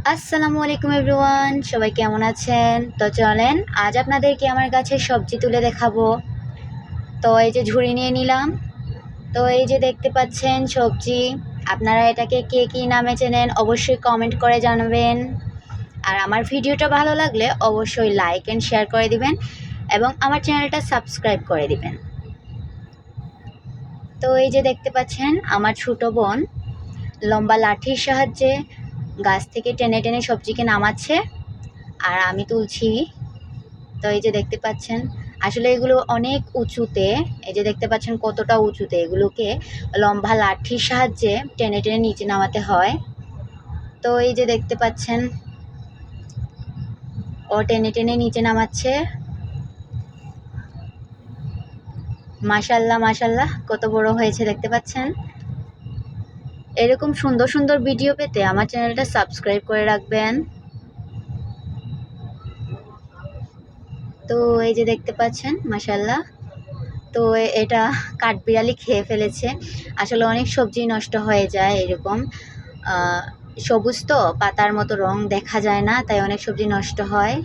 আসসালামু আলাইকুম এভরিওয়ান, সবাই কেমন আছেন? তো চলেন আজ আপনাদেরকে আমার গাছের সবজি তুলে দেখাবো। তো এই যে ঝুড়ি নিয়ে নিলাম। তো এই যে দেখতে পাচ্ছেন সবজি। আপনারা এটাকে কে কী নামে চেনেন অবশ্যই কমেন্ট করে জানাবেন। আর আমার ভিডিওটা ভালো লাগলে অবশ্যই লাইক অ্যান্ড শেয়ার করে দিবেন এবং আমার চ্যানেলটা সাবস্ক্রাইব করে দিবেন। তো এই যে দেখতে পাচ্ছেন আমার ছোটো বোন লম্বা লাঠির সাহায্যে গাছ থেকে টেনে টেনে সবজিকে নামাচ্ছে আর আমি তুলছি। তো এই যে দেখতে পাচ্ছেন আসলে এগুলো অনেক উঁচুতে, এই যে দেখতে পাচ্ছেন কতটা উঁচুতে, এগুলোকে লম্বা লাঠির সাহায্যে টেনে টেনে নিচে নামাতে হয়। তো এই যে দেখতে পাচ্ছেন ও টেনে টেনে নিচে নামাচ্ছে। মাশাল্লাহ মাশাল্লাহ, কত বড় হয়েছে দেখতে পাচ্ছেন। এরকম সুন্দর সুন্দর ভিডিও পেতে আমার চ্যানেলটা সাবস্ক্রাইব করে রাখবেন। তো এই যে দেখতে পাচ্ছেন মাশাল্লাহ। তো এটা কাঠবিড়ালি খেয়ে ফেলেছে। আসলে অনেক সবজি নষ্ট হয়ে যায় এরকম, সবুজ তো পাতার মতো রং দেখা যায় না, তাই অনেক সবজি নষ্ট হয়।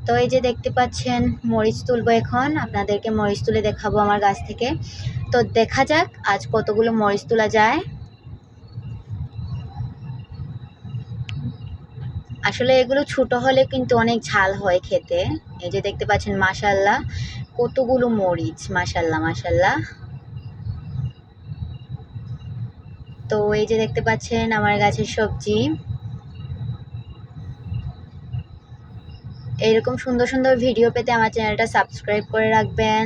তো এই যে দেখতে পাচ্ছেন মরিচ তুলবো, এখন আপনাদেরকে মরিচ তুলে দেখাবো আমার গাছ থেকে। তো দেখা যাক আজ কতগুলো মরিচ তোলা যায়। আসলে এগুলো ছোট হলে কিন্তু অনেক ঝাল হয় খেতে। এই যে দেখতে পাচ্ছেন মাশাল্লাহ কতগুলো মরিচ, মাশাল্লাহ মাশাল্লাহ। তো এই যে দেখতে পাচ্ছেন আমার গাছের সবজি। এরকম সুন্দর সুন্দর ভিডিও পেতে আমার চ্যানেলটা সাবস্ক্রাইব করে রাখবেন।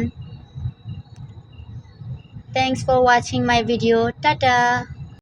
Thanks for watching my video. Tata.